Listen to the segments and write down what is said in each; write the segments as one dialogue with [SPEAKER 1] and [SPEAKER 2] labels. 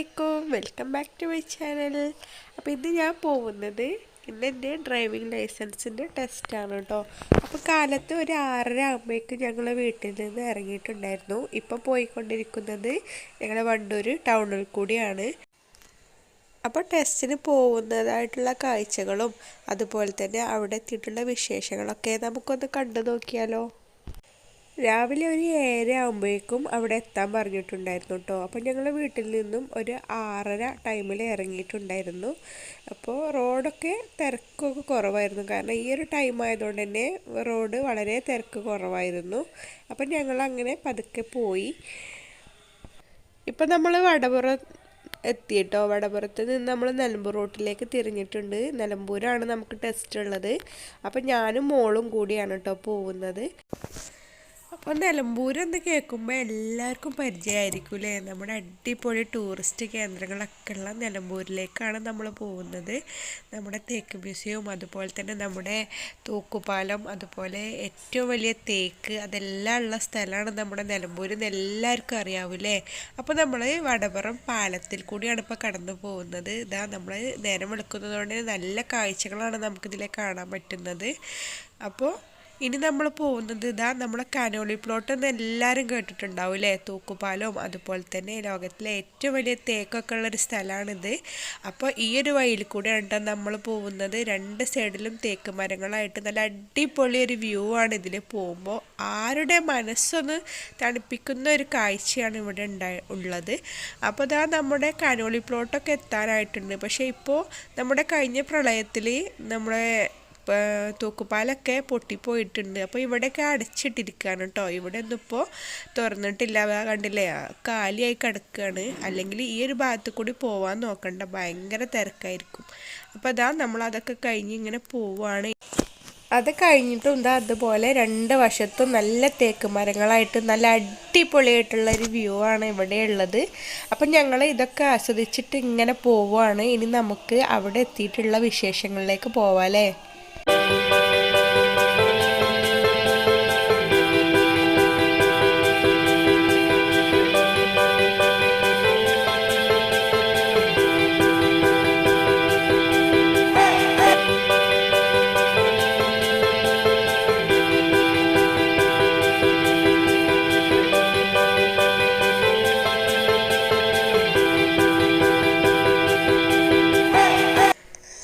[SPEAKER 1] അസ്സലാമലൈക്കും, welcome back to my channel. അപ്പോൾ ഇന്ന് ഞാൻ പോകുന്നത് എൻ്റെ ഡ്രൈവിംഗ് ലൈസൻസിൻ്റെ ടെസ്റ്റാണ് കേട്ടോ. അപ്പോൾ കാലത്ത് ഒരു 6:30 ആകുമ്പോഴേക്കും ഞങ്ങൾ വീട്ടിൽ നിന്ന് ഇറങ്ങിയിട്ടുണ്ടായിരുന്നു. ഇപ്പോൾ പോയിക്കൊണ്ടിരിക്കുന്നത് ഞങ്ങളുടെ വണ്ടൂർ ടൗണിൽ കൂടിയാണ്. അപ്പോൾ ടെസ്റ്റിന് പോകുന്നതായിട്ടുള്ള കാഴ്ചകളും അതുപോലെ തന്നെ അവിടെ എത്തിയിട്ടുള്ള വിശേഷങ്ങളൊക്കെ നമുക്കൊന്ന് കണ്ടു നോക്കിയാലോ. രാവിലെ ഒരു 7 ആകുമ്പോഴേക്കും അവിടെ എത്താൻ പറഞ്ഞിട്ടുണ്ടായിരുന്നു കേട്ടോ. അപ്പോൾ ഞങ്ങൾ വീട്ടിൽ നിന്നും ഒരു 6:30 ടൈമിൽ ഇറങ്ങിയിട്ടുണ്ടായിരുന്നു. അപ്പോൾ റോഡൊക്കെ തിരക്കൊക്കെ കുറവായിരുന്നു, കാരണം ഈ ഒരു ടൈം ആയതുകൊണ്ട് തന്നെ റോഡ് വളരെ തിരക്ക് കുറവായിരുന്നു. അപ്പം ഞങ്ങൾ അങ്ങനെ പതുക്കെ പോയി. ഇപ്പം നമ്മൾ വടപുറം എത്തിയിട്ടോ. വടപുറത്ത് നിന്ന് നമ്മൾ നിലമ്പൂർ റോട്ടിലേക്ക് തിരിഞ്ഞിട്ടുണ്ട്. നിലമ്പൂരാണ് നമുക്ക് ടെസ്റ്റ് ഉള്ളത്. അപ്പം ഞാനും മോളും കൂടിയാണ് കേട്ടോ പോകുന്നത്. അപ്പോൾ നിലമ്പൂർ എന്ന് കേൾക്കുമ്പോൾ എല്ലാവർക്കും പരിചയമായിരിക്കും അല്ലേ. നമ്മുടെ അടിപൊളി ടൂറിസ്റ്റ് കേന്ദ്രങ്ങളൊക്കെ ഉള്ള നിലമ്പൂരിലേക്കാണ് നമ്മൾ പോകുന്നത്. നമ്മുടെ തേക്ക് മ്യൂസിയവും അതുപോലെ തന്നെ നമ്മുടെ തൂക്കുപാലം, അതുപോലെ ഏറ്റവും വലിയ തേക്ക്, അതെല്ലാം ഉള്ള സ്ഥലമാണ് നമ്മുടെ നിലമ്പൂർ എന്ന് എല്ലാവർക്കും അറിയാവൂലേ. അപ്പോൾ നമ്മൾ വടപുറം പാലത്തിൽ കൂടിയാണ് ഇപ്പോൾ കടന്നു പോകുന്നത്. ഇതാ നമ്മൾ നേരം വെളുക്കുന്നതുകൊണ്ട് നല്ല കാഴ്ചകളാണ് നമുക്കിതിലെ കാണാൻ പറ്റുന്നത്. അപ്പോൾ ഇനി നമ്മൾ പോകുന്നത് ഇതാ നമ്മുടെ കനോലി പ്ലോട്ട് എന്ന് എല്ലാവരും കേട്ടിട്ടുണ്ടാവും അല്ലേ. തൂക്കുപാലവും അതുപോലെ തന്നെ ലോകത്തിലെ ഏറ്റവും വലിയ തേക്കൊക്കെ ഉള്ളൊരു സ്ഥലമാണിത്. അപ്പോൾ ഈ ഒരു വഴിയിൽ കൂടെയാണ് കേട്ടോ നമ്മൾ പോകുന്നത്. രണ്ട് സൈഡിലും തേക്ക് മരങ്ങളായിട്ട് നല്ല അടിപൊളി ഒരു വ്യൂ ആണ് ഇതിൽ പോകുമ്പോൾ. ആരുടെ മനസ്സൊന്ന് തണുപ്പിക്കുന്ന ഒരു കാഴ്ചയാണ് ഇവിടെ ഉള്ളത്. അപ്പോൾ ഇതാ നമ്മുടെ കനോലി പ്ലോട്ടൊക്കെ എത്താനായിട്ടുണ്ട്. പക്ഷേ ഇപ്പോൾ നമ്മുടെ കഴിഞ്ഞ പ്രളയത്തിൽ നമ്മുടെ തൂക്കുപാലൊക്കെ പൊട്ടിപ്പോയിട്ടുണ്ട്. അപ്പോൾ ഇവിടെയൊക്കെ അടച്ചിട്ടിരിക്കുകയാണ് കേട്ടോ. ഇവിടെ ഒന്നും ഇപ്പോൾ തുറന്നിട്ടില്ല. കണ്ടില്ലേ, കാലിയായി കിടക്കുകയാണ്. അല്ലെങ്കിൽ ഈ ഒരു ഭാഗത്ത് കൂടി പോവാൻ നോക്കണ്ട, ഭയങ്കര തിരക്കായിരിക്കും. അപ്പോൾ അതാ നമ്മളതൊക്കെ കഴിഞ്ഞ് ഇങ്ങനെ പോവുകയാണ്. അത് കഴിഞ്ഞിട്ടും എന്താ അതുപോലെ രണ്ട് വശത്തും നല്ല തേക്ക് മരങ്ങളായിട്ട് നല്ല അടിപൊളിയായിട്ടുള്ളൊരു വ്യൂ ആണ് ഇവിടെ ഉള്ളത്. അപ്പം ഞങ്ങൾ ഇതൊക്കെ ആസ്വദിച്ചിട്ട് ഇങ്ങനെ പോവുകയാണ്. ഇനി നമുക്ക് അവിടെ എത്തിയിട്ടുള്ള വിശേഷങ്ങളിലേക്ക് പോവാം അല്ലേ.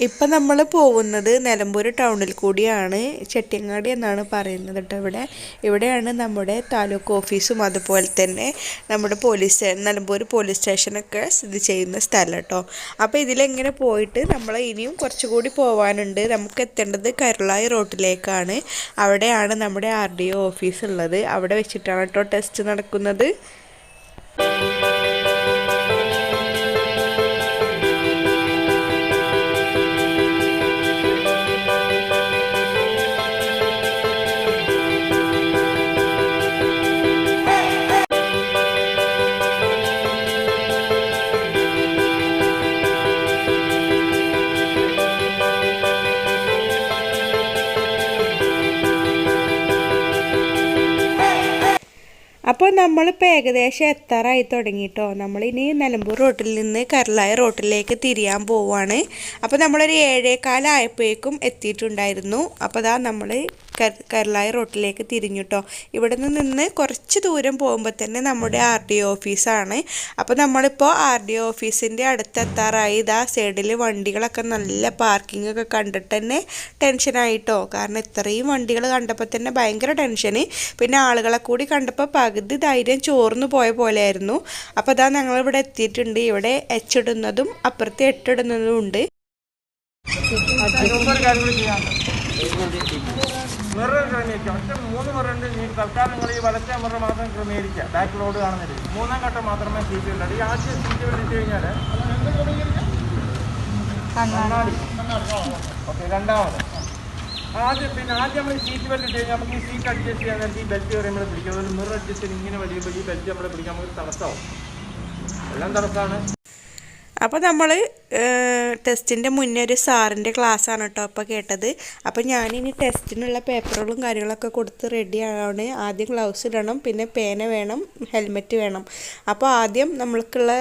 [SPEAKER 1] ഇപ്പം നമ്മൾ പോകുന്നത് നിലമ്പൂർ ടൗണിൽ കൂടിയാണ്. ചെട്ടിയങ്ങാടി എന്നാണ് പറയുന്നത് കേട്ടോ. ഇവിടെയാണ് നമ്മുടെ താലൂക്ക് ഓഫീസും അതുപോലെ തന്നെ നമ്മുടെ നിലമ്പൂർ പോലീസ് സ്റ്റേഷനൊക്കെ സ്ഥിതി ചെയ്യുന്ന സ്ഥലം കേട്ടോ. അപ്പോൾ ഇതിലെങ്ങനെ പോയിട്ട് നമ്മൾ ഇനിയും കുറച്ചുകൂടി പോകാനുണ്ട്. നമുക്ക് എത്തേണ്ടത് കരുളായി റോട്ടിലേക്കാണ്. അവിടെയാണ് നമ്മുടെ RDO ഓഫീസ് ഉള്ളത്. അവിടെ വെച്ചിട്ടാണ് കേട്ടോ ടെസ്റ്റ് നടക്കുന്നത്. അപ്പോൾ നമ്മളിപ്പോൾ ഏകദേശം എത്താറായി തുടങ്ങിയിട്ടോ. നമ്മളിനി നിലമ്പൂർ റോട്ടിൽ നിന്ന് കരുളായി റോട്ടിലേക്ക് തിരിയാൻ പോവുകയാണ്. അപ്പോൾ നമ്മളൊരു 7:15 ആയപ്പോഴേക്കും എത്തിയിട്ടുണ്ടായിരുന്നു. അപ്പോൾ അതാ നമ്മൾ കരുളായി റോട്ടിലേക്ക് തിരിഞ്ഞിട്ടോ. ഇവിടെ നിന്ന് കുറച്ച് ദൂരം പോകുമ്പോൾ തന്നെ നമ്മുടെ RDO ഓഫീസാണ്. അപ്പോൾ നമ്മളിപ്പോൾ RDO ഓഫീസിൻ്റെ അടുത്തെത്താറായി. ഇതാ സൈഡിൽ വണ്ടികളൊക്കെ നല്ല പാർക്കിംഗ് ഒക്കെ കണ്ടിട്ട് തന്നെ ടെൻഷനായിട്ടോ. കാരണം ഇത്രയും വണ്ടികൾ കണ്ടപ്പോൾ തന്നെ ഭയങ്കര ടെൻഷന്. പിന്നെ ആളുകളെ കൂടി കണ്ടപ്പോൾ പകുതി ധൈര്യം ചോർന്നു പോയ പോലെയായിരുന്നു. അപ്പോൾ അതാ ഞങ്ങളിവിടെ എത്തിയിട്ടുണ്ട്. ഇവിടെ H ഇടുന്നതും അപ്പുറത്ത് 8 ഇടുന്നതും ഉണ്ട്.
[SPEAKER 2] മിറർ ക്രമീകരിക്കുക. ഒറ്റ 3 മിററുണ്ട്. ഈ തൽക്കാലം നിങ്ങൾ ഈ വലത്തെ മിറർ മാത്രം ക്രമീകരിക്കുക. ബാക്ക് റോഡ് കാണുന്നില്ല. 3-ാം ഘട്ടം മാത്രമേ സീറ്റ് ഉണ്ടാവും. ഈ ആദ്യം സീറ്റ് വിളിച്ചു കഴിഞ്ഞാൽ ഓക്കെ. രണ്ടാമത് ആദ്യം നമ്മൾ സീറ്റ് ബെൽറ്റ് ഇട്ട് കഴിഞ്ഞാൽ നമുക്ക് ഈ സീറ്റ് അഡ്ജസ്റ്റ് ചെയ്യാൻ നേരത്തെ ഈ ബെൽറ്റ് പറയുമ്പോൾ പിടിക്കും. അതുപോലെ മിറർ അഡ്ജസ്റ്റ് ഇങ്ങനെ വലിയുമ്പോൾ ഈ ബെൽറ്റ് നമ്മൾ പിടിക്കാൻ നമുക്ക് തടസ്സമാവും. എല്ലാം തടസ്സമാണ്.
[SPEAKER 1] അപ്പോൾ നമ്മൾ ടെസ്റ്റിൻ്റെ മുന്നേ ഒരു സാറിൻ്റെ ക്ലാസ്സാണ് കേട്ടോ അപ്പോൾ കേട്ടത്. അപ്പോൾ ഞാനിനി ടെസ്റ്റിനുള്ള പേപ്പറുകളും കാര്യങ്ങളൊക്കെ കൊടുത്ത് റെഡിയാണ്. ആദ്യം ഗ്ലൗസ് ഇടണം, പിന്നെ പേന വേണം, ഹെൽമെറ്റ് വേണം. അപ്പോൾ ആദ്യം നമ്മൾക്കുള്ള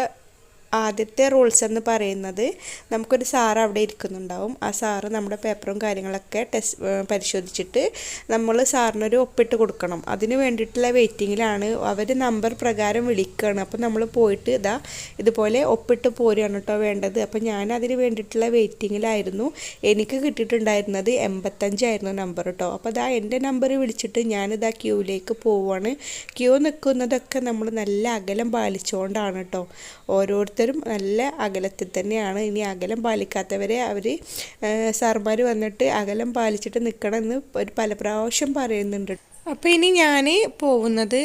[SPEAKER 1] ആദ്യത്തെ റൂൾസ് എന്ന് പറയുന്നത് നമുക്കൊരു സാറ് അവിടെ ഇരിക്കുന്നുണ്ടാവും. ആ സാറ് നമ്മുടെ പേപ്പറും കാര്യങ്ങളൊക്കെ പരിശോധിച്ചിട്ട് നമ്മൾ സാറിനൊരു ഒപ്പിട്ട് കൊടുക്കണം. അതിന് വേണ്ടിയിട്ടുള്ള വെയിറ്റിങ്ങിലാണ്. അവർ നമ്പർ പ്രകാരം വിളിക്കുകയാണ്. അപ്പോൾ നമ്മൾ പോയിട്ട് ഇതുപോലെ ഒപ്പിട്ട് പോരുകയാണ് കേട്ടോ വേണ്ടത്. അപ്പോൾ ഞാൻ അതിന് വേണ്ടിയിട്ടുള്ള വെയിറ്റിങ്ങിലായിരുന്നു. എനിക്ക് കിട്ടിയിട്ടുണ്ടായിരുന്നത് 85 ആയിരുന്നു നമ്പർ കേട്ടോ. അപ്പോൾ എൻ്റെ നമ്പർ വിളിച്ചിട്ട് ഞാനിതാ ക്യൂവിലേക്ക് പോവുകയാണ്. ക്യൂ നിൽക്കുന്നതൊക്കെ നമ്മൾ നല്ല അകലം പാലിച്ചുകൊണ്ടാണ് കേട്ടോ. ഓരോരുത്തരും നല്ല അകലത്തിൽ തന്നെയാണ്. ഇനി അകലം പാലിക്കാത്തവരെ അവർ സാർമാർ വന്നിട്ട് അകലം പാലിച്ചിട്ട് നിൽക്കണമെന്ന് പല പ്രാവശ്യം പറയുന്നുണ്ട്. അപ്പോൾ ഇനി ഞാൻ പോകുന്നത്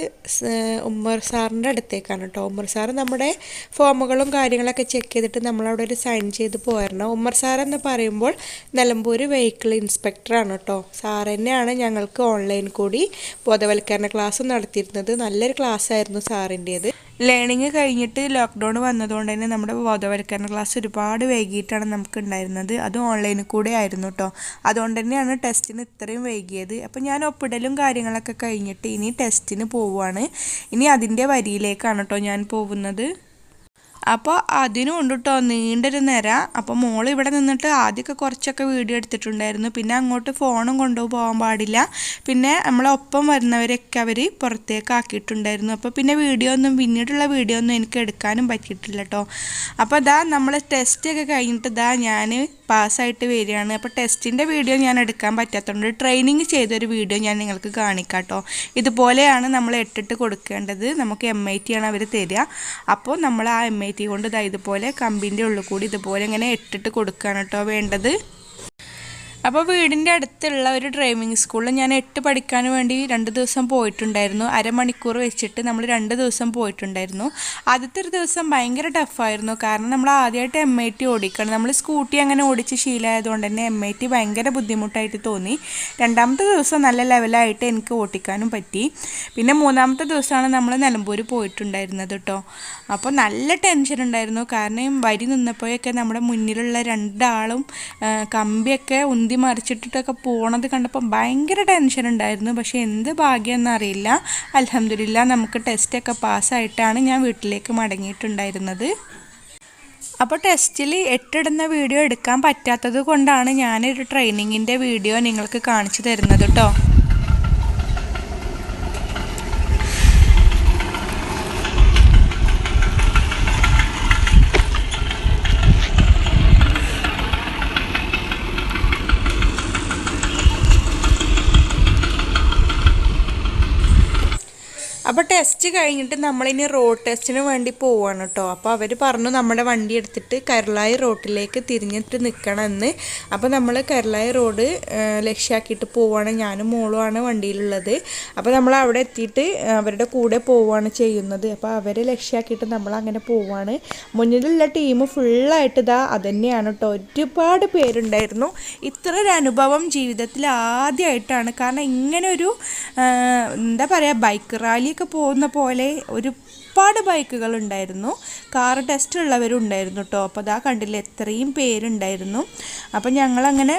[SPEAKER 1] ഉമ്മർ സാറിൻ്റെ അടുത്തേക്കാണ് കേട്ടോ. ഉമ്മർ സാറ് നമ്മുടെ ഫോമുകളും കാര്യങ്ങളൊക്കെ ചെക്ക് ചെയ്തിട്ട് നമ്മളവിടെ ഒരു സൈൻ ചെയ്ത് പോരണം. ഉമ്മർ സാർ എന്ന് പറയുമ്പോൾ നിലമ്പൂർ വെഹിക്കിൾ ഇൻസ്പെക്ടറാണ് കേട്ടോ. സാർ തന്നെയാണ് ഞങ്ങൾക്ക് ഓൺലൈൻ കൂടി ബോധവൽക്കരണ ക്ലാസ് നടത്തിയിരുന്നത്. നല്ലൊരു ക്ലാസ് ആയിരുന്നു സാറിൻ്റേത്. ലേണിങ് കഴിഞ്ഞിട്ട് ലോക്ക്ഡൗൺ വന്നതുകൊണ്ട് തന്നെ നമ്മുടെ ബോധവൽക്കരണ ക്ലാസ് ഒരുപാട് വൈകിട്ടാണ് നമുക്ക് ഉണ്ടായിരുന്നത്. അത് ഓൺലൈനിൽ കൂടെ ആയിരുന്നു കേട്ടോ. അതുകൊണ്ട് തന്നെയാണ് ടെസ്റ്റിന് ഇത്രയും വൈകിയത്. അപ്പോൾ ഞാൻ ഒപ്പിടലും കാര്യങ്ങളൊക്കെ കഴിഞ്ഞിട്ട് ഇനി ടെസ്റ്റിന് പോവുകയാണ്. ഇനി അതിൻ്റെ വരിയിലേക്കാണ് കേട്ടോ ഞാൻ പോകുന്നത്. അപ്പോൾ അതിനും ഉണ്ട് കേട്ടോ നീണ്ടൊരു നിര. അപ്പോൾ മോൾ ഇവിടെ നിന്നിട്ട് ആദ്യമൊക്കെ കുറച്ചൊക്കെ വീഡിയോ എടുത്തിട്ടുണ്ടായിരുന്നു. പിന്നെ അങ്ങോട്ട് ഫോണും കൊണ്ടുപോകാൻ പാടില്ല. പിന്നെ നമ്മളൊപ്പം വരുന്നവരൊക്കെ അവർ പുറത്തേക്ക് ആക്കിയിട്ടുണ്ടായിരുന്നു. അപ്പോൾ പിന്നെ പിന്നീടുള്ള വീഡിയോ ഒന്നും എനിക്ക് എടുക്കാനും പറ്റിയിട്ടില്ല കേട്ടോ. അപ്പോൾ നമ്മൾ ടെസ്റ്റൊക്കെ കഴിഞ്ഞിട്ട് ഞാൻ പാസ്സായിട്ട് വരികയാണ്. അപ്പോൾ ടെസ്റ്റിൻ്റെ വീഡിയോ ഞാൻ എടുക്കാൻ പറ്റാത്തതുകൊണ്ട് ട്രെയിനിങ് ചെയ്തൊരു വീഡിയോ ഞാൻ നിങ്ങൾക്ക് കാണിക്കാം കേട്ടോ. ഇതുപോലെയാണ് നമ്മൾ ഇട്ടിട്ട് കൊടുക്കേണ്ടത്. നമുക്ക് MIT ആണ് അവർ തരിക. അപ്പോൾ നമ്മൾ ആ MIT കൊണ്ട് ഇതുപോലെ കമ്പിൻ്റെ ഉള്ളിൽ കൂടി ഇതുപോലെ ഇങ്ങനെ ഇട്ടിട്ട് കൊടുക്കുകയാണ് കേട്ടോ വേണ്ടത്. അപ്പോൾ വീടിൻ്റെ അടുത്തുള്ള ഒരു ഡ്രൈവിംഗ് സ്കൂളിൽ ഞാൻ 8 പഠിക്കാൻ വേണ്ടി 2 ദിവസം പോയിട്ടുണ്ടായിരുന്നു. അരമണിക്കൂർ വെച്ചിട്ട് നമ്മൾ 2 ദിവസം പോയിട്ടുണ്ടായിരുന്നു. ആദ്യത്തെ ഒരു ദിവസം ഭയങ്കര ടഫായിരുന്നു. കാരണം നമ്മൾ ആദ്യമായിട്ട് MIT ഓടിക്കണം. നമ്മൾ സ്കൂട്ടി അങ്ങനെ ഓടിച്ച് ശീലമായതുകൊണ്ട് തന്നെ MIT ഭയങ്കര ബുദ്ധിമുട്ടായിട്ട് തോന്നി. രണ്ടാമത്തെ ദിവസം നല്ല ലെവലായിട്ട് എനിക്ക് ഓടിക്കാനും പറ്റി. പിന്നെ മൂന്നാമത്തെ ദിവസമാണ് നമ്മൾ നിലമ്പൂർ പോയിട്ടുണ്ടായിരുന്നത് കേട്ടോ. അപ്പോൾ നല്ല ടെൻഷൻ ഉണ്ടായിരുന്നു. കാരണം വരി നിന്നപ്പോഴൊക്കെ നമ്മുടെ മുന്നിലുള്ള 2 ആളും കമ്പിയൊക്കെ ഉന്തി മറിച്ചിട്ടിട്ടൊക്കെ പോണത് കണ്ടപ്പോൾ ഭയങ്കര ടെൻഷൻ ഉണ്ടായിരുന്നു. പക്ഷേ എന്ത് ഭാഗ്യമെന്നറിയില്ല. അൽഹംദുലില്ലാ നമുക്ക് ടെസ്റ്റൊക്കെ പാസ്സായിട്ടാണ് ഞാൻ വീട്ടിലേക്ക് മടങ്ങിയിട്ടുണ്ടായിരുന്നത്. അപ്പോൾ ടെസ്റ്റിൽ 8 ഇടുന്ന വീഡിയോ എടുക്കാൻ പറ്റാത്തത് കൊണ്ടാണ് ഞാനൊരു ട്രെയിനിങ്ങിൻ്റെ വീഡിയോ നിങ്ങൾക്ക് കാണിച്ചു തരുന്നത് കേട്ടോ. അപ്പോൾ ടെസ്റ്റ് കഴിഞ്ഞിട്ട് നമ്മളിനി റോഡ് ടെസ്റ്റിന് വേണ്ടി പോവുകയാണ് കേട്ടോ. അപ്പോൾ അവർ പറഞ്ഞു നമ്മുടെ വണ്ടി എടുത്തിട്ട് കരുളായി റോഡിലേക്ക് തിരിഞ്ഞിട്ട് നിൽക്കണമെന്ന്. അപ്പോൾ നമ്മൾ കരുളായി റോഡ് ലക്ഷ്യമാക്കിയിട്ട് പോവുകയാണ്. ഞാനും മോളുമാണ് വണ്ടിയിലുള്ളത്. അപ്പോൾ നമ്മൾ അവിടെ എത്തിയിട്ട് അവരുടെ കൂടെ പോവുകയാണ് ചെയ്യുന്നത്. അപ്പോൾ അവരെ ലക്ഷ്യമാക്കിയിട്ട് നമ്മളങ്ങനെ പോവുകയാണ്. മുന്നിലുള്ള ടീം ഫുള്ളായിട്ട് അതുതന്നെയാണ് കേട്ടോ. ഒരുപാട് പേരുണ്ടായിരുന്നു. ഇത്ര ഒരു അനുഭവം ജീവിതത്തിൽ ആദ്യമായിട്ടാണ്. കാരണം ഇങ്ങനെ ഒരു എന്താ പറയുക ബൈക്ക് റാലി പോകുന്ന പോലെ ഒരുപാട് ബൈക്കുകൾ ഉണ്ടായിരുന്നു. കാർ ടെസ്റ്റ് ഉള്ളവരും ഉണ്ടായിരുന്നു കേട്ടോ. അപ്പോൾ കണ്ടില്ലേ എത്രയും പേരുണ്ടായിരുന്നു. അപ്പോൾ ഞങ്ങളങ്ങനെ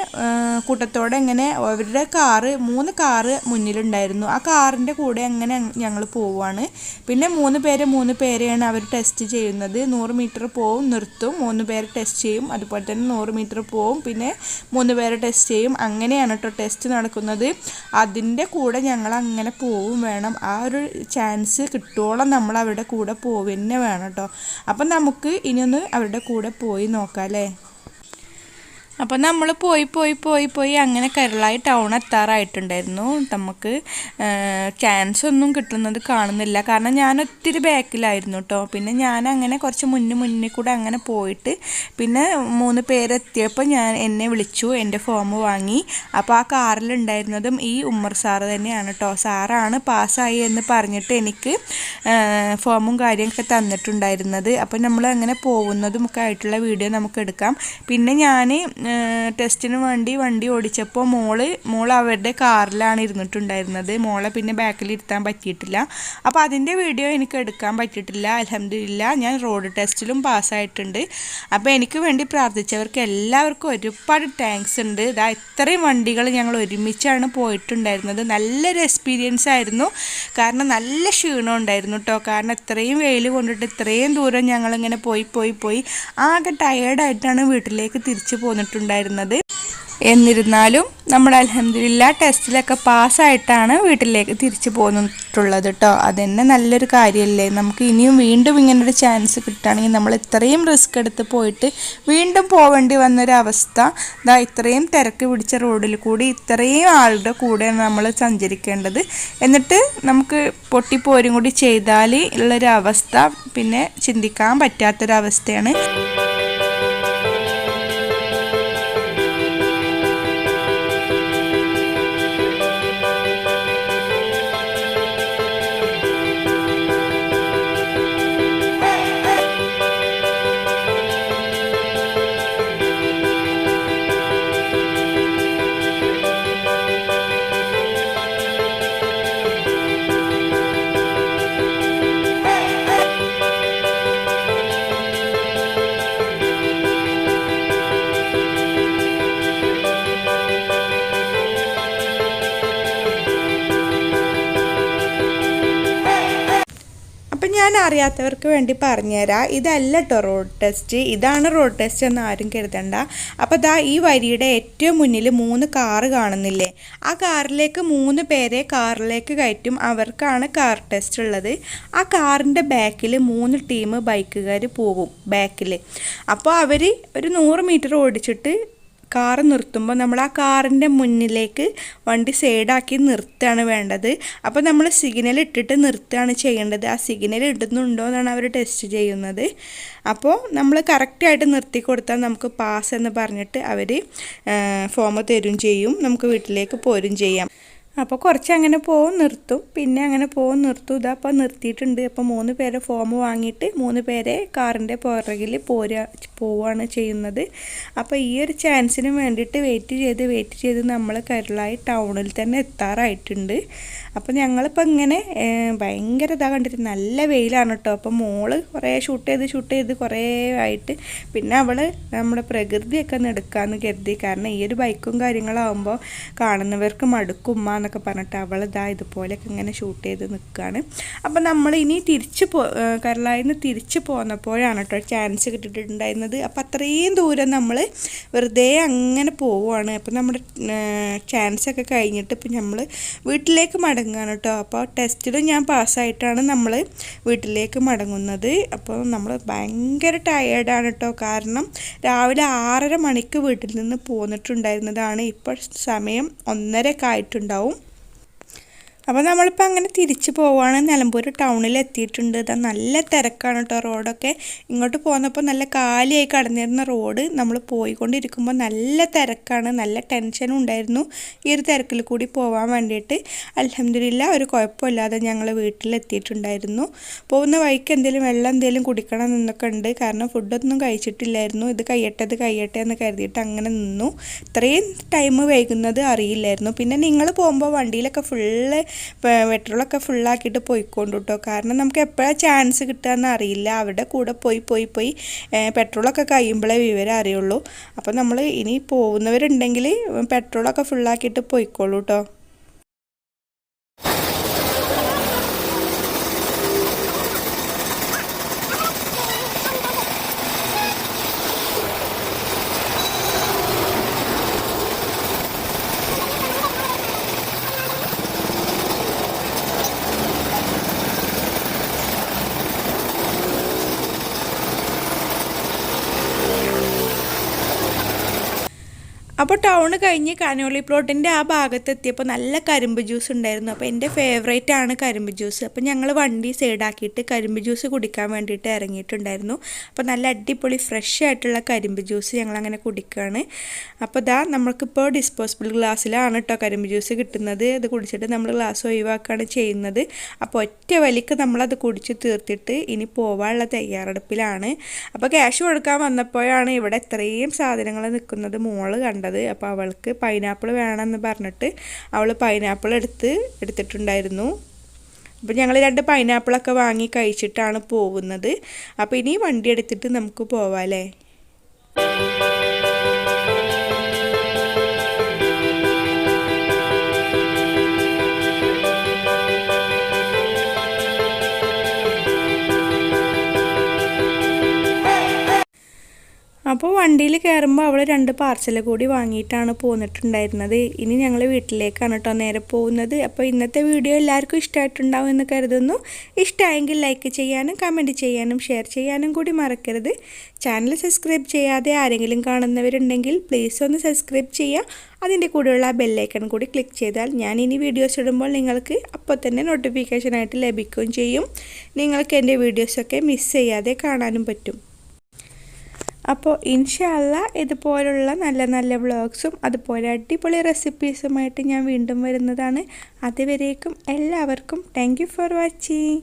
[SPEAKER 1] കൂട്ടത്തോടെ ഇങ്ങനെ അവരുടെ 3 കാറ് മുന്നിലുണ്ടായിരുന്നു. ആ കാറിൻ്റെ കൂടെ അങ്ങനെ ഞങ്ങൾ പോവുകയാണ്. പിന്നെ 3 പേരെയാണ് അവർ ടെസ്റ്റ് ചെയ്യുന്നത്. 100 മീറ്റർ പോവും, നിർത്തും, 3 പേര് ടെസ്റ്റ് ചെയ്യും. അതുപോലെ തന്നെ 100 മീറ്റർ പോവും, പിന്നെ 3 പേര് ടെസ്റ്റ് ചെയ്യും. അങ്ങനെയാണ് കേട്ടോ ടെസ്റ്റ് നടക്കുന്നത്. അതിൻ്റെ കൂടെ ഞങ്ങൾ അങ്ങനെ പോവും വേണം. ആ ഒരു ചാൻസ് കിട്ടുവോളം നമ്മൾ അവരുടെ കൂടെ പോവുക വേണം കേട്ടോ. അപ്പം നമുക്ക് ഇനിയൊന്ന് അവരുടെ കൂടെ പോയി നോക്കാം അല്ലേ. അപ്പോൾ നമ്മൾ പോയി അങ്ങനെ കരുളായി ടൗൺ എത്താറായിട്ടുണ്ടായിരുന്നു. നമുക്ക് ചാൻസ് ഒന്നും കിട്ടുന്നത് കാണുന്നില്ല. കാരണം ഞാൻ ഒത്തിരി ബാക്കിലായിരുന്നു കേട്ടോ. പിന്നെ ഞാൻ അങ്ങനെ കുറച്ച് മുന്നിൽ കൂടെ അങ്ങനെ പോയിട്ട് പിന്നെ 3 പേരെത്തിയപ്പോൾ എന്നെ വിളിച്ചു, എൻ്റെ ഫോം വാങ്ങി. അപ്പോൾ ആ കാറിലുണ്ടായിരുന്നതും ഈ ഉമ്മർ സാറ് തന്നെയാണ് കേട്ടോ. സാറാണ് പാസ്സായി എന്ന് പറഞ്ഞിട്ട് എനിക്ക് ഫോമും കാര്യമൊക്കെ തന്നിട്ടുണ്ടായിരുന്നത്. അപ്പോൾ നമ്മൾ അങ്ങനെ പോകുന്നതും ഒക്കെ ആയിട്ടുള്ള വീഡിയോ നമുക്ക് എടുക്കാം. പിന്നെ ഞാൻ
[SPEAKER 3] ടെസ്റ്റിന് വേണ്ടി വണ്ടി ഓടിച്ചപ്പോൾ മോൾ അവരുടെ കാറിലാണ് ഇരുന്നിട്ടുണ്ടായിരുന്നത്. മോളെ പിന്നെ ബാക്കിൽ ഇരുത്താൻ പറ്റിയിട്ടില്ല. അപ്പോൾ അതിൻ്റെ വീഡിയോ എനിക്ക് എടുക്കാൻ പറ്റിയിട്ടില്ല. അൽഹംദുലില്ലാ ഞാൻ റോഡ് ടെസ്റ്റിലും പാസ്സായിട്ടുണ്ട്. അപ്പോൾ എനിക്ക് വേണ്ടി പ്രാർത്ഥിച്ചവർക്ക് എല്ലാവർക്കും ഒരുപാട് താങ്ക്സ് ഉണ്ട്. ഇതാ ഇത്രയും വണ്ടികൾ ഞങ്ങൾ ഒരുമിച്ചാണ് പോയിട്ടുണ്ടായിരുന്നത്. നല്ലൊരു എക്സ്പീരിയൻസ് ആയിരുന്നു. കാരണം നല്ല ക്ഷീണം ഉണ്ടായിരുന്നു കേട്ടോ. കാരണം ഇത്രയും വെയിൽ കൊണ്ടിട്ട് ഇത്രയും ദൂരം ഞങ്ങളിങ്ങനെ പോയി ആകെ ടയേർഡായിട്ടാണ് വീട്ടിലേക്ക് തിരിച്ചു പോന്നിട്ടുണ്ടായിരുന്നത്. എന്നിരുന്നാലും നമ്മൾ അൽഹംദുലില്ലാ ടെസ്റ്റിലൊക്കെ പാസ്സായിട്ടാണ് വീട്ടിലേക്ക് തിരിച്ചു പോന്നിട്ടുള്ളത് കേട്ടോ. അതുതന്നെ നല്ലൊരു കാര്യമല്ലേ. നമുക്ക് ഇനിയും വീണ്ടും ഇങ്ങനൊരു ചാൻസ് കിട്ടുകയാണെങ്കിൽ നമ്മൾ ഇത്രയും റിസ്ക് എടുത്ത് പോയിട്ട് വീണ്ടും പോവേണ്ടി വന്നൊരവസ്ഥ, ഇത്രയും തിരക്ക് പിടിച്ച റോഡിൽ കൂടി ഇത്രയും ആളുടെ കൂടെയാണ് നമ്മൾ സഞ്ചരിക്കേണ്ടത്. എന്നിട്ട് നമുക്ക് പൊട്ടിപ്പോരും കൂടി ചെയ്താൽ ഉള്ളൊരവസ്ഥ പിന്നെ ചിന്തിക്കാൻ പറ്റാത്തൊരവസ്ഥയാണ്. ഞാൻ അറിയാത്തവർക്ക് വേണ്ടി പറഞ്ഞുതരാം. ഇതല്ല കേട്ടോ റോഡ് ടെസ്റ്റ്, ഇതാണ് റോഡ് ടെസ്റ്റ് എന്ന് ആരും കരുതണ്ട. അപ്പോൾ ഈ വരിയുടെ ഏറ്റവും മുന്നിൽ 3 കാറ് കാണുന്നില്ലേ, ആ കാറിലേക്ക് 3 പേരെ കാറിലേക്ക് കയറ്റും. അവർക്കാണ് കാർ ടെസ്റ്റ് ഉള്ളത്. ആ കാറിൻ്റെ ബാക്കിൽ 3 ടീം ബൈക്കുകാർ പോകും ബാക്കിൽ. അപ്പോൾ അവർ ഒരു 100 മീറ്റർ ഓടിച്ചിട്ട് കാറ് നിർത്തുമ്പോൾ നമ്മൾ ആ കാറിൻ്റെ മുന്നിലേക്ക് വണ്ടി സൈഡാക്കി നിർത്തുകയാണ് വേണ്ടത്. അപ്പോൾ നമ്മൾ സിഗ്നൽ ഇട്ടിട്ട് നിർത്തുകയാണ് ചെയ്യേണ്ടത്. ആ സിഗ്നൽ ഇടുന്നുണ്ടോ എന്നാണ് അവർ ടെസ്റ്റ് ചെയ്യുന്നത്. അപ്പോൾ നമ്മൾ കറക്റ്റായിട്ട് നിർത്തി കൊടുത്താൽ നമുക്ക് പാസ് എന്ന് പറഞ്ഞിട്ട് അവർ ഫോം തരും ചെയ്യും. നമുക്ക് വീട്ടിലേക്ക് പോരും ചെയ്യാം. അപ്പോൾ കുറച്ച് അങ്ങനെ പോകും നിർത്തും, പിന്നെ അങ്ങനെ പോകും നിർത്തും. അപ്പോൾ നിർത്തിയിട്ടുണ്ട്. അപ്പോൾ 3 പേരെ ഫോം വാങ്ങിയിട്ട് 3 പേരെ കാറിൻ്റെ പുറകിൽ പോവുകയാണ് ചെയ്യുന്നത്. അപ്പോൾ ഈ ഒരു ചാൻസിന് വേണ്ടിയിട്ട് വെയിറ്റ് ചെയ്ത് നമ്മൾ കരുളായി ടൗണിൽ തന്നെ എത്താറായിട്ടുണ്ട്. അപ്പോൾ ഞങ്ങളിപ്പോൾ ഇങ്ങനെ ഭയങ്കര കണ്ടിട്ട് നല്ല വെയിലാണ് കേട്ടോ. അപ്പോൾ മോള് കുറേ ഷൂട്ട് ചെയ്ത് കുറേ ആയിട്ട് പിന്നെ നമ്മുടെ പ്രകൃതിയൊക്കെ ഒന്ന് എടുക്കാമെന്ന് കരുതി. കാരണം ഈ ഒരു ബൈക്കും കാര്യങ്ങളാവുമ്പോൾ കാണുന്നവർക്ക് മടുക്കും എന്നൊക്കെ പറഞ്ഞിട്ട് ഇതുപോലെയൊക്കെ ഇങ്ങനെ ഷൂട്ട് ചെയ്ത് നിൽക്കുകയാണ്. അപ്പോൾ നമ്മൾ ഇനി കരളായിൽ നിന്ന് തിരിച്ച് പോന്നപ്പോഴാണ് കേട്ടോ ചാൻസ് കിട്ടിയിട്ടുണ്ടായിരുന്നത്. അപ്പോൾ അത്രയും ദൂരം നമ്മൾ വെറുതെ അങ്ങനെ പോവുകയാണ്. അപ്പോൾ നമ്മുടെ ചാൻസൊക്കെ കഴിഞ്ഞിട്ട് ഇപ്പം നമ്മൾ വീട്ടിലേക്ക് മടങ്ങുകയാണ് കേട്ടോ. അപ്പോൾ ടെസ്റ്റിലും ഞാൻ പാസ്സായിട്ടാണ് നമ്മൾ വീട്ടിലേക്ക് മടങ്ങുന്നത്. അപ്പോൾ നമ്മൾ ഭയങ്കര ടയേർഡാണ് കേട്ടോ. കാരണം രാവിലെ 6:30 മണിക്ക് വീട്ടിൽ നിന്ന് പോന്നിട്ടുണ്ടായിരുന്നതാണ്. ഇപ്പോൾ സമയം 1:30 ആയിട്ടുണ്ടാവും. അപ്പോൾ നമ്മളിപ്പോൾ അങ്ങനെ തിരിച്ചു പോവുകയാണ്. നിലമ്പൂർ ടൗണിൽ എത്തിയിട്ടുണ്ട്. നല്ല തിരക്കാണ് കേട്ടോ. റോഡൊക്കെ ഇങ്ങോട്ട് പോന്നപ്പോൾ നല്ല കാലിയായി കടന്നിരുന്ന റോഡ് നമ്മൾ പോയിക്കൊണ്ടിരിക്കുമ്പോൾ നല്ല തിരക്കാണ്. നല്ല ടെൻഷനും ഉണ്ടായിരുന്നു ഈ ഒരു തിരക്കിൽ കൂടി പോകാൻ വേണ്ടിയിട്ട്. അൽഹംദുലില്ലാ ഒരു കുഴപ്പമില്ലാതെ ഞങ്ങൾ വീട്ടിലെത്തിയിട്ടുണ്ടായിരുന്നു. പോകുന്ന വഴിക്ക് വെള്ളം എന്തെങ്കിലും കുടിക്കണം എന്നൊക്കെ ഉണ്ട്. കാരണം ഫുഡൊന്നും കഴിച്ചിട്ടില്ലായിരുന്നു. ഇത് കഴിയട്ടെ എന്ന് കരുതിയിട്ട് അങ്ങനെ നിന്നു. ഇത്രയും ടൈം വൈകുന്നത് അറിയില്ലായിരുന്നു. പിന്നെ നിങ്ങൾ പോകുമ്പോൾ വണ്ടിയിലൊക്കെ ഫുള്ള് പെട്രോളൊക്കെ ഫുള്ളാക്കിയിട്ട് പോയിക്കൊണ്ടു കേട്ടോ. കാരണം നമുക്ക് എപ്പോഴാണ് ചാൻസ് കിട്ടുകയെന്ന് അറിയില്ല. അവരുടെ കൂടെ പോയി പെട്രോളൊക്കെ കഴിയുമ്പോഴേ വിവരം അറിയുള്ളൂ. അപ്പോൾ നമ്മൾ ഇനി പോകുന്നവരുണ്ടെങ്കിൽ പെട്രോളൊക്കെ ഫുള്ളാക്കിയിട്ട് പോയിക്കോളൂ കേട്ടോ. അപ്പോൾ ടൗൺ കഴിഞ്ഞ് കനോലി പ്ലോട്ടിൻ്റെ ആ ഭാഗത്തെത്തിയപ്പോൾ നല്ല കരിമ്പ് ജ്യൂസ് ഉണ്ടായിരുന്നു. അപ്പോൾ എൻ്റെ ഫേവറേറ്റ് ആണ് കരിമ്പ് ജ്യൂസ്. അപ്പോൾ ഞങ്ങൾ വണ്ടി സൈഡാക്കിയിട്ട് കരിമ്പ് ജ്യൂസ് കുടിക്കാൻ വേണ്ടിയിട്ട് ഇറങ്ങിയിട്ടുണ്ടായിരുന്നു. അപ്പോൾ നല്ല അടിപൊളി ഫ്രഷ് ആയിട്ടുള്ള കരിമ്പ് ജ്യൂസ് ഞങ്ങളങ്ങനെ കുടിക്കുകയാണ്. അപ്പോൾ നമ്മൾക്കിപ്പോൾ ഡിസ്പോസിബിൾ ഗ്ലാസ്സിലാണ് കേട്ടോ കരിമ്പ് ജ്യൂസ് കിട്ടുന്നത്. അത് കുടിച്ചിട്ട് നമ്മൾ ഗ്ലാസ് ഒഴിവാക്കുകയാണ് ചെയ്യുന്നത്. അപ്പോൾ ഒറ്റ വലിക്ക് നമ്മളത് കുടിച്ച് തീർത്തിട്ട് ഇനി പോവാനുള്ള തയ്യാറെടുപ്പിലാണ്. അപ്പോൾ ക്യാഷ് കൊടുക്കാൻ വന്നപ്പോഴാണ് ഇവിടെ ഇത്രയും സാധനങ്ങൾ നിൽക്കുന്നത് മോള് കണ്ടത്. അപ്പോൾ അവൾക്ക് പൈനാപ്പിൾ വേണമെന്ന് പറഞ്ഞിട്ട് അവൾ പൈനാപ്പിൾ എടുത്തിട്ടുണ്ടായിരുന്നു. അപ്പോൾ ഞങ്ങൾ 2 പൈനാപ്പിളൊക്കെ വാങ്ങി കഴിച്ചിട്ടാണ് പോകുന്നത്. അപ്പോൾ ഇനി വണ്ടി എടുത്തിട്ട് നമുക്ക് പോവാം അല്ലേ. അപ്പോൾ വണ്ടിയിൽ കയറുമ്പോൾ അവൾ 2 പാർസൽ കൂടി വാങ്ങിയിട്ടാണ് പോന്നിട്ടുണ്ടായിരുന്നത്. ഇനി ഞങ്ങൾ വീട്ടിലേക്കാണ് കേട്ടോ നേരെ പോകുന്നത്. അപ്പോൾ ഇന്നത്തെ വീഡിയോ എല്ലാവർക്കും ഇഷ്ടമായിട്ടുണ്ടാവും എന്ന് കരുതുന്നു. ഇഷ്ടമായെങ്കിൽ ലൈക്ക് ചെയ്യാനും കമൻറ്റ് ചെയ്യാനും ഷെയർ ചെയ്യാനും കൂടി മറക്കരുത്. ചാനൽ സബ്സ്ക്രൈബ് ചെയ്യാതെ ആരെങ്കിലും കാണുന്നവരുണ്ടെങ്കിൽ പ്ലീസ് ഒന്ന് സബ്സ്ക്രൈബ് ചെയ്യുക. അതിൻ്റെ കൂടെയുള്ള ബെല്ലൈക്കൺ കൂടി ക്ലിക്ക് ചെയ്താൽ ഞാൻ ഇനി വീഡിയോസ് ഇടുമ്പോൾ നിങ്ങൾക്ക് അപ്പോൾ തന്നെ നോട്ടിഫിക്കേഷനായിട്ട് ലഭിക്കുകയും ചെയ്യും. നിങ്ങൾക്ക് എൻ്റെ വീഡിയോസൊക്കെ മിസ് ചെയ്യാതെ കാണാനും പറ്റും. അപ്പോൾ ഇൻഷാ അല്ലാ ഇതുപോലുള്ള നല്ല നല്ല വ്ളോഗ്സും അതുപോലെ അടിപൊളി റെസിപ്പീസുമായിട്ട് ഞാൻ വീണ്ടും വരുന്നതാണ്. അതുവരേക്കും എല്ലാവർക്കും താങ്ക് യു ഫോർ വാച്ചിങ്.